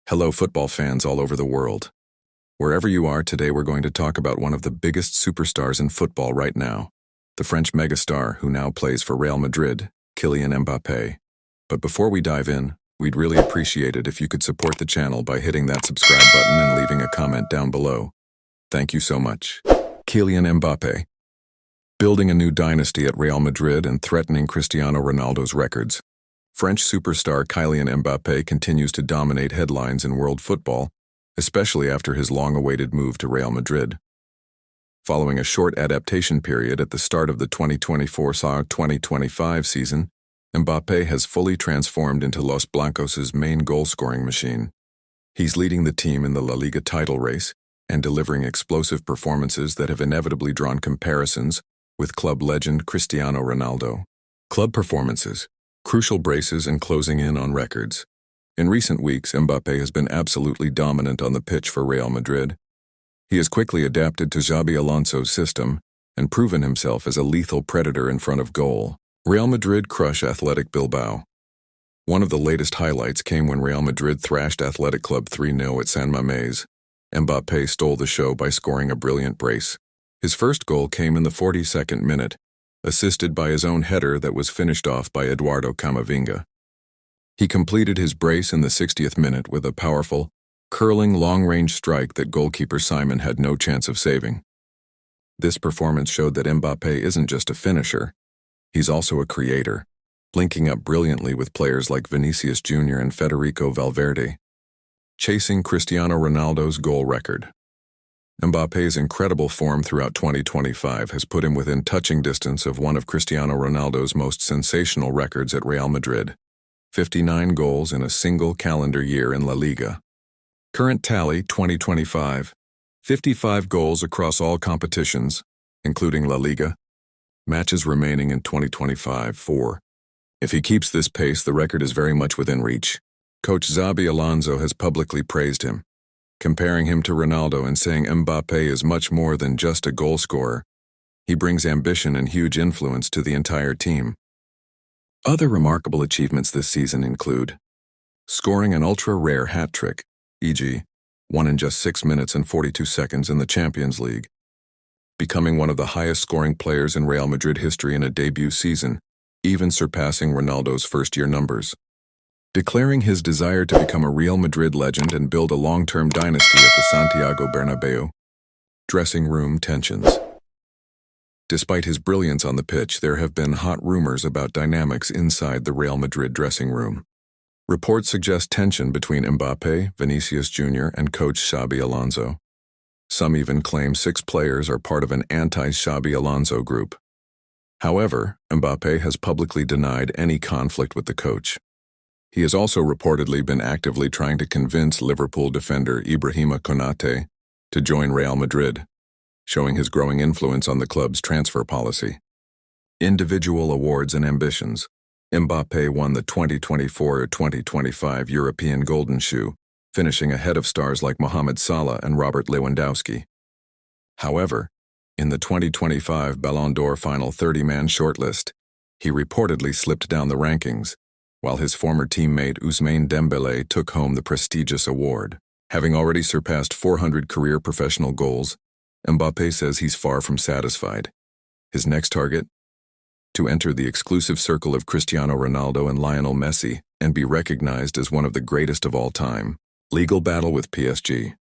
Hello, football fans all over the world. Wherever you are, today we're going to talk about one of the biggest superstars in football right now, the French megastar who now plays for Real Madrid, Kylian Mbappé. But before we dive in, we'd really appreciate it if you could support the channel by hitting that subscribe button and leaving a comment down below. Thank you so much. Kylian Mbappé, building a new dynasty at Real Madrid and threatening Cristiano Ronaldo's records. French superstar Kylian Mbappé continues to dominate headlines in world football, especially after his long-awaited move to Real Madrid. Following a short adaptation period at the start of the 2024-2025 season, Mbappé has fully transformed into Los Blancos' main goal-scoring machine. He's leading the team in the La Liga title race and delivering explosive performances that have inevitably drawn comparisons with club legend Cristiano Ronaldo. Club performances, crucial braces, and closing in on records. In recent weeks, Mbappé has been absolutely dominant on the pitch for Real Madrid. He has quickly adapted to Xabi Alonso's system and proven himself as a lethal predator in front of goal. Real Madrid crush Athletic Bilbao. One of the latest highlights came when Real Madrid thrashed Athletic Club 3-0 at San Mamés. Mbappé stole the show by scoring a brilliant brace. His first goal came in the 42nd minute, assisted by his own header that was finished off by Eduardo Camavinga. He completed his brace in the 60th minute with a powerful, curling long-range strike that goalkeeper Simon had no chance of saving. This performance showed that Mbappé isn't just a finisher, he's also a creator, linking up brilliantly with players like Vinicius Jr. and Federico Valverde, chasing Cristiano Ronaldo's goal record. Mbappé's incredible form throughout 2025 has put him within touching distance of one of Cristiano Ronaldo's most sensational records at Real Madrid, 59 goals in a single calendar year in La Liga. Current tally 2025, 55 goals across all competitions, including La Liga. Matches remaining in 2025, 4. If he keeps this pace, the record is very much within reach. Coach Xabi Alonso has publicly praised him, comparing him to Ronaldo and saying Mbappé is much more than just a goal scorer. He brings ambition and huge influence to the entire team. Other remarkable achievements this season include scoring an ultra-rare hat-trick, e.g., one in just 6 minutes and 42 seconds in the Champions League, becoming one of the highest-scoring players in Real Madrid history in a debut season, even surpassing Ronaldo's first-year numbers, declaring his desire to become a Real Madrid legend and build a long-term dynasty at the Santiago Bernabeu. Dressing room tensions. Despite his brilliance on the pitch, there have been hot rumors about dynamics inside the Real Madrid dressing room. Reports suggest tension between Mbappé, Vinicius Jr., and coach Xabi Alonso. Some even claim 6 players are part of an anti-Xabi Alonso group. However, Mbappé has publicly denied any conflict with the coach. He has also reportedly been actively trying to convince Liverpool defender Ibrahima Konate to join Real Madrid, showing his growing influence on the club's transfer policy. Individual awards and ambitions. Mbappé won the 2024-2025 European Golden Shoe, finishing ahead of stars like Mohamed Salah and Robert Lewandowski. However, in the 2025 Ballon d'Or final 30-man shortlist, he reportedly slipped down the rankings, while his former teammate Ousmane Dembélé took home the prestigious award. Having already surpassed 400 career professional goals, Mbappé says he's far from satisfied. His next target? To enter the exclusive circle of Cristiano Ronaldo and Lionel Messi and be recognized as one of the greatest of all time. Legal battle with PSG.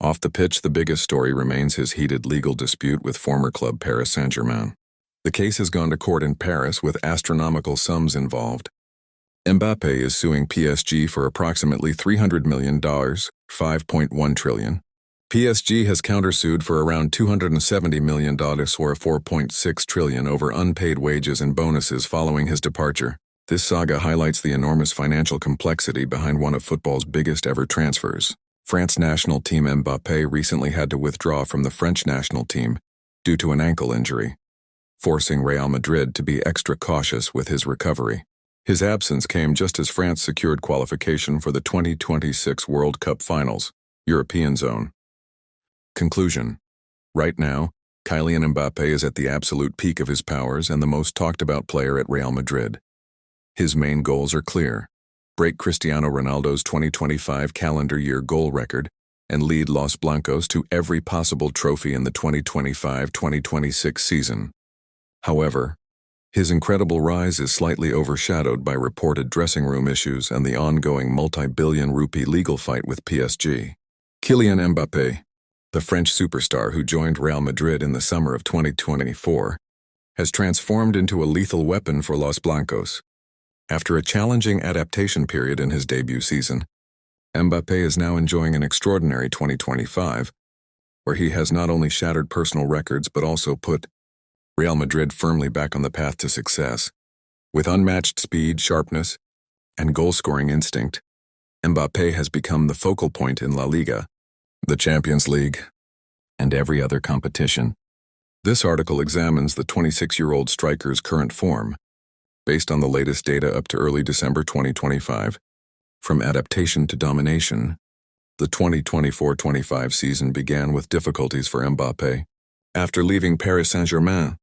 Off the pitch, the biggest story remains his heated legal dispute with former club Paris Saint-Germain. The case has gone to court in Paris with astronomical sums involved. Mbappé is suing PSG for approximately $300 million, $5.1 trillion. PSG has countersued for around $270 million or $4.6 trillion over unpaid wages and bonuses following his departure. This saga highlights the enormous financial complexity behind one of football's biggest ever transfers. France national team Mbappé recently had to withdraw from the French national team due to an ankle injury, forcing Real Madrid to be extra cautious with his recovery. His absence came just as France secured qualification for the 2026 World Cup Finals, European Zone. Conclusion. Right now, Kylian Mbappé is at the absolute peak of his powers and the most talked about player at Real Madrid. His main goals are clear: break Cristiano Ronaldo's 2025 calendar year goal record, and lead Los Blancos to every possible trophy in the 2025-2026 season. However, his incredible rise is slightly overshadowed by reported dressing room issues and the ongoing multi-billion rupee legal fight with PSG. Kylian Mbappé, the French superstar who joined Real Madrid in the summer of 2024, has transformed into a lethal weapon for Los Blancos. After a challenging adaptation period in his debut season, Mbappé is now enjoying an extraordinary 2025, where he has not only shattered personal records but also put Real Madrid firmly back on the path to success. With unmatched speed, sharpness, and goal-scoring instinct, Mbappé has become the focal point in La Liga, the Champions League, and every other competition. This article examines the 26-year-old striker's current form, based on the latest data up to early December 2025. From adaptation to domination, the 2024-25 season began with difficulties for Mbappé. After leaving Paris Saint-Germain,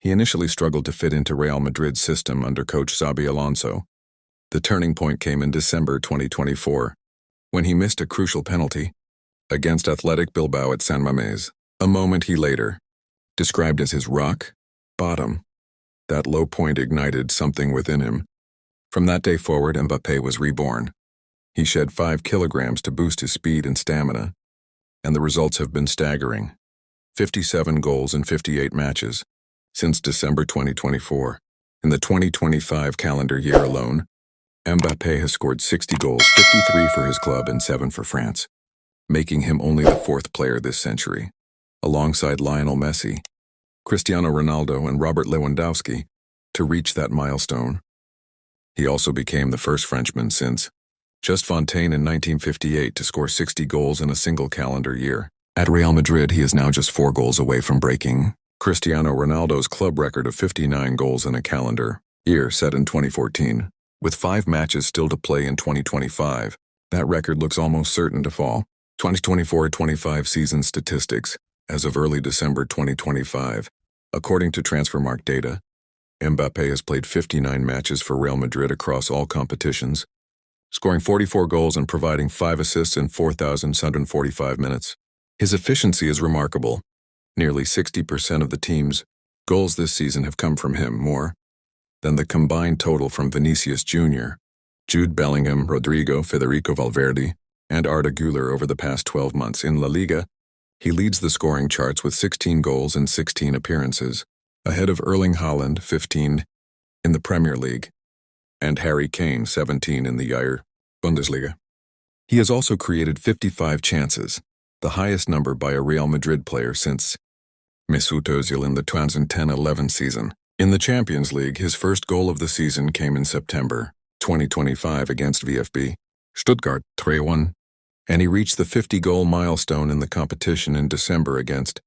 he initially struggled to fit into Real Madrid's system under coach Xabi Alonso. The turning point came in December 2024, when he missed a crucial penalty against Athletic Bilbao at San Mamés. A moment he later described as his rock bottom. That low point ignited something within him. From that day forward, Mbappé was reborn. He shed 5 kilograms to boost his speed and stamina, and the results have been staggering. 57 goals in 58 matches since December 2024. In the 2025 calendar year alone, Mbappé has scored 60 goals, 53 for his club and 7 for France, making him only the 4th player this century, alongside Lionel Messi, Cristiano Ronaldo, and Robert Lewandowski, to reach that milestone. He also became the first Frenchman since Just Fontaine in 1958 to score 60 goals in a single calendar year. At Real Madrid, he is now just 4 goals away from breaking Cristiano Ronaldo's club record of 59 goals in a calendar year set in 2014. With 5 matches still to play in 2025, that record looks almost certain to fall. 2024-25 season statistics as of early December 2025. According to Transfermarkt data, Mbappé has played 59 matches for Real Madrid across all competitions, scoring 44 goals and providing 5 assists in 4,745 minutes. His efficiency is remarkable. Nearly 60% of the team's goals this season have come from him, more than the combined total from Vinicius Jr., Jude Bellingham, Rodrigo, Federico Valverde, and Arda Güler over the past 12 months. In La Liga, he leads the scoring charts with 16 goals in 16 appearances, ahead of Erling Haaland, 15, in the Premier League, and Harry Kane, 17, in the Jair Bundesliga. He has also created 55 chances, the highest number by a Real Madrid player since Mesut Özil in the 2010-11 season. In the Champions League, his first goal of the season came in September 2025 against VfB Stuttgart 3-1, and he reached the 50-goal milestone in the competition in December against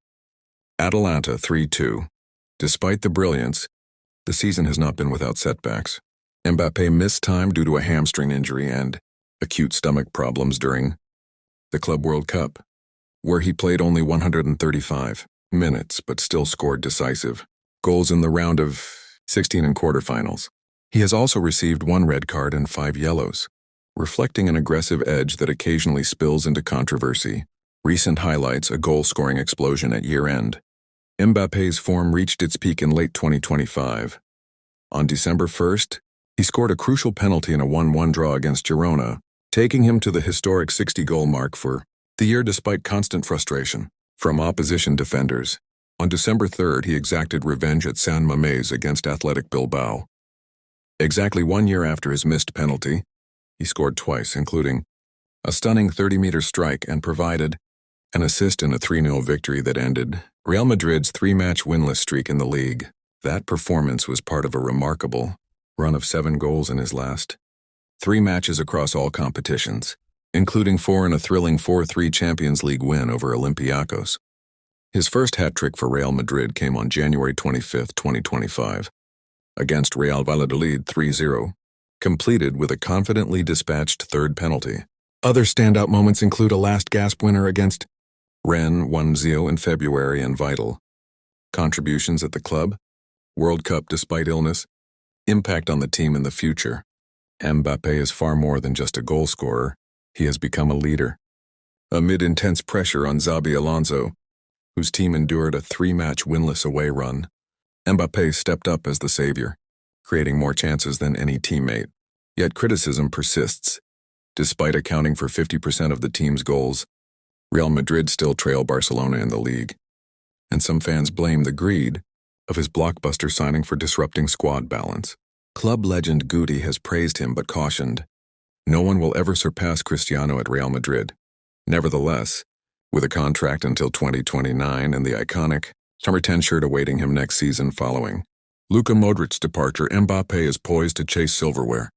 Atalanta 3-2. Despite the brilliance, the season has not been without setbacks. Mbappé missed time due to a hamstring injury and acute stomach problems during the Club World Cup, where he played only 135 minutes but still scored decisive goals in the round of 16 in quarterfinals. He has also received 1 red card and 5 yellows, reflecting an aggressive edge that occasionally spills into controversy. Recent highlights: a goal-scoring explosion at year-end. Mbappé's form reached its peak in late 2025. On December 1st, he scored a crucial penalty in a 1-1 draw against Girona, taking him to the historic 60-goal mark for the year despite constant frustration from opposition defenders. On December 3rd, he exacted revenge at San Mamés against Athletic Bilbao. Exactly 1 year after his missed penalty, he scored twice, including a stunning 30-meter strike, and provided an assist in a 3-0 victory that ended Real Madrid's 3-match winless streak in the league. That performance was part of a remarkable run of 7 goals in his last 3 matches across all competitions, including 4 in a thrilling 4-3 Champions League win over Olympiacos. His first hat-trick for Real Madrid came on January 25, 2025, against Real Valladolid 3-0, completed with a confidently dispatched 3rd penalty. Other standout moments include a last-gasp winner against Rennes 1-0 in February and vital contributions at the club World Cup despite illness, impact on the team in the future. Mbappé is far more than just a goal scorer. He has become a leader. Amid intense pressure on Xabi Alonso, whose team endured a 3-match winless away run, Mbappé stepped up as the savior, creating more chances than any teammate. Yet criticism persists. Despite accounting for 50% of the team's goals, Real Madrid still trail Barcelona in the league. And some fans blame the greed of his blockbuster signing for disrupting squad balance. Club legend Guti has praised him but cautioned, no one will ever surpass Cristiano at Real Madrid. Nevertheless, with a contract until 2029 and the iconic number 10 shirt awaiting him next season following Luka Modric's departure, Mbappé is poised to chase silverware.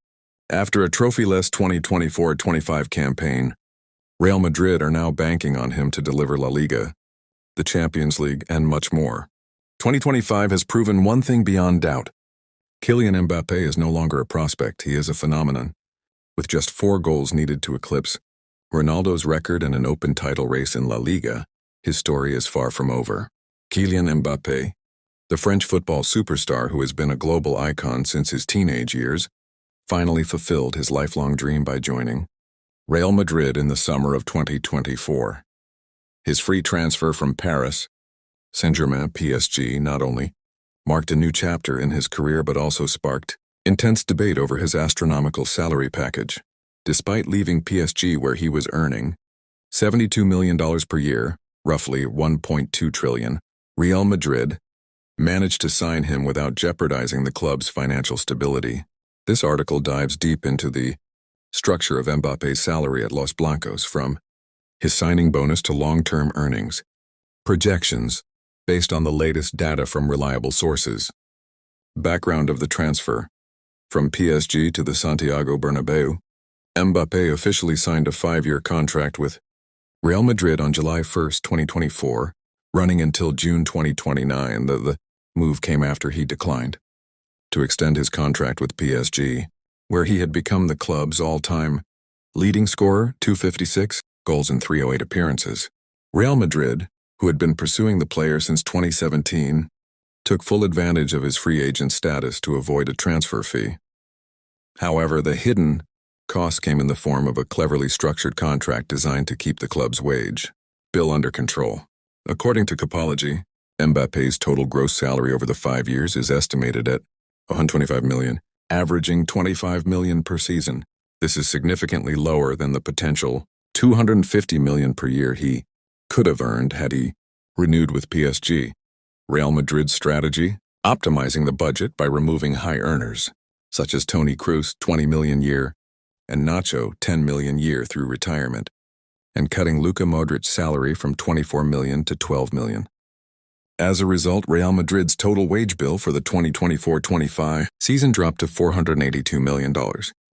After a trophyless 2024-25 campaign, Real Madrid are now banking on him to deliver La Liga, the Champions League, and much more. 2025 has proven one thing beyond doubt. Kylian Mbappé is no longer a prospect, he is a phenomenon. With just 4 goals needed to eclipse Ronaldo's record in an open title race in La Liga, his story is far from over. Kylian Mbappé, the French football superstar who has been a global icon since his teenage years, finally fulfilled his lifelong dream by joining Real Madrid in the summer of 2024. His free transfer from Paris Saint-Germain PSG not only marked a new chapter in his career but also sparked intense debate over his astronomical salary package. Despite leaving PSG where he was earning $72 million per year, roughly $1.2 trillion, Real Madrid managed to sign him without jeopardizing the club's financial stability. This article dives deep into the structure of Mbappé's salary at Los Blancos, from his signing bonus to long-term earnings projections based on the latest data from reliable sources. Background of the transfer. From PSG to the Santiago Bernabéu, Mbappé officially signed a 5-year contract with Real Madrid on July 1, 2024, running until June 2029. The move came after he declined to extend his contract with PSG, where he had become the club's all-time leading scorer, 256 goals in 308 appearances. Real Madrid, who had been pursuing the player since 2017, took full advantage of his free agent status to avoid a transfer fee. However, the hidden cost came in the form of a cleverly structured contract designed to keep the club's wage bill under control. According to Capology, Mbappé's total gross salary over the 5 years is estimated at $125 million, averaging $25 million per season. This is significantly lower than the potential $250 million per year he could have earned had he renewed with PSG. Real Madrid's strategy? Optimizing the budget by removing high earners, such as Toni Kroos, $20 million a year, and Nacho, $10 million a year through retirement, and cutting Luka Modric's salary from $24 million to $12 million. As a result, Real Madrid's total wage bill for the 2024-25 season dropped to $482 million,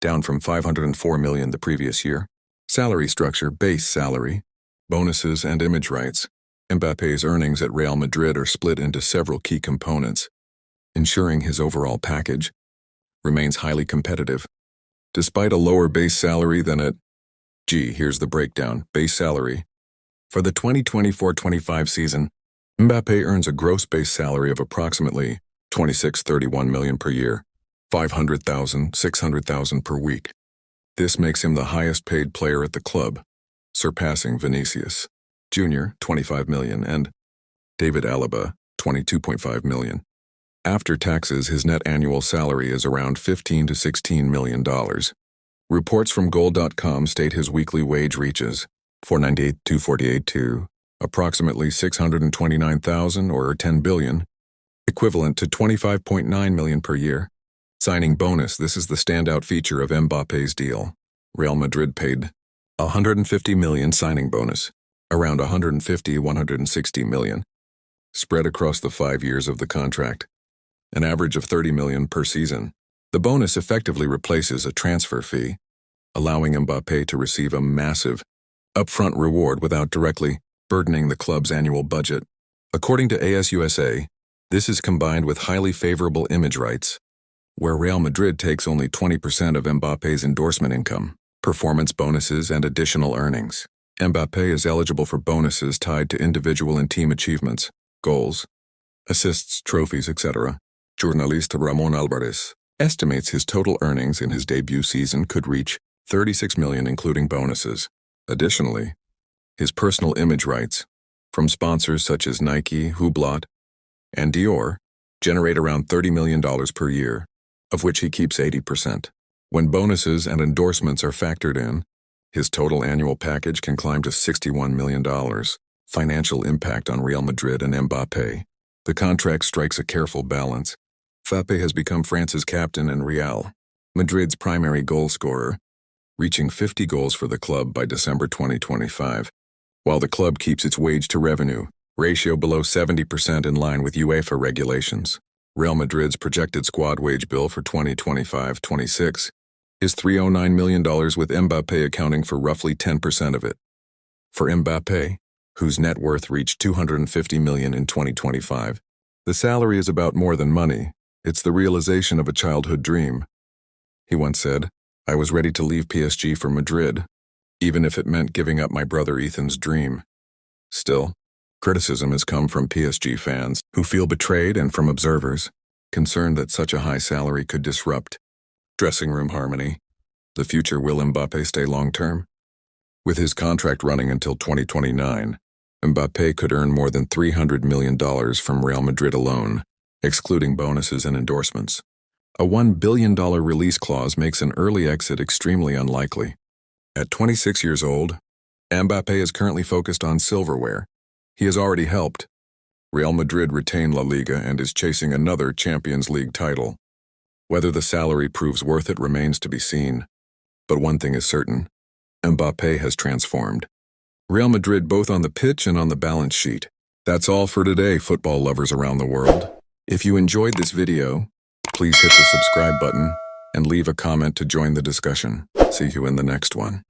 down from $504 million the previous year. Salary structure: base salary, bonuses, and image rights. Mbappé's earnings at Real Madrid are split into several key components, ensuring his overall package remains highly competitive. Despite a lower base salary than at here's the breakdown. Base salary. For the 2024-25 season, Mbappé earns a gross base salary of approximately $26.31 million per year, $500,000, $600,000 per week. This makes him the highest paid player at the club, surpassing Vinicius Jr., $25 million, and David Alaba, $22.5 million. After taxes, his net annual salary is around $15 to $16 million. Reports from Goal.com state his weekly wage reaches $498 to $248 to approximately $629,000 or $10 billion, equivalent to $25.9 million per year. Signing bonus: this is the standout feature of Mbappé's deal. Real Madrid paid $150 million signing bonus, around $150–160 million, spread across the 5 years of the contract, an average of $30 million per season. The bonus effectively replaces a transfer fee, allowing Mbappé to receive a massive upfront reward without directly burdening the club's annual budget. According to ASUSA, this is combined with highly favorable image rights, where Real Madrid takes only 20% of Mbappé's endorsement income, performance bonuses, and additional earnings. Mbappé is eligible for bonuses tied to individual and team achievements, goals, assists, trophies, etc. Journalist Ramon Alvarez, estimates his total earnings in his debut season could reach $36 million including bonuses. Additionally, his personal image rights, from sponsors such as Nike, Hublot, and Dior, generate around $30 million per year, of which he keeps 80%. When bonuses and endorsements are factored in, his total annual package can climb to $61 million. Financial impact on Real Madrid and Mbappé. The contract strikes a careful balance. Mbappé has become France's captain and Real Madrid's primary goal scorer, reaching 50 goals for the club by December 2025, while the club keeps its wage-to-revenue ratio below 70% in line with UEFA regulations. Real Madrid's projected squad wage bill for 2025-26 is $309 million, with Mbappé accounting for roughly 10% of it. For Mbappé, whose net worth reached $250 million in 2025, the salary is about more than money. It's the realization of a childhood dream. He once said, "I was ready to leave PSG for Madrid, even if it meant giving up my brother Ethan's dream." Still, criticism has come from PSG fans who feel betrayed and from observers concerned that such a high salary could disrupt dressing room harmony. The future, will Mbappé stay long-term? With his contract running until 2029, Mbappé could earn more than $300 million from Real Madrid alone, excluding bonuses and endorsements. A $1 billion release clause makes an early exit extremely unlikely. At 26 years old, Mbappé is currently focused on silverware. He has already helped Real Madrid retain La Liga and is chasing another Champions League title. Whether the salary proves worth it remains to be seen. But one thing is certain, Mbappé has transformed Real Madrid both on the pitch and on the balance sheet. That's all for today, football lovers around the world. If you enjoyed this video, please hit the subscribe button and leave a comment to join the discussion. See you in the next one.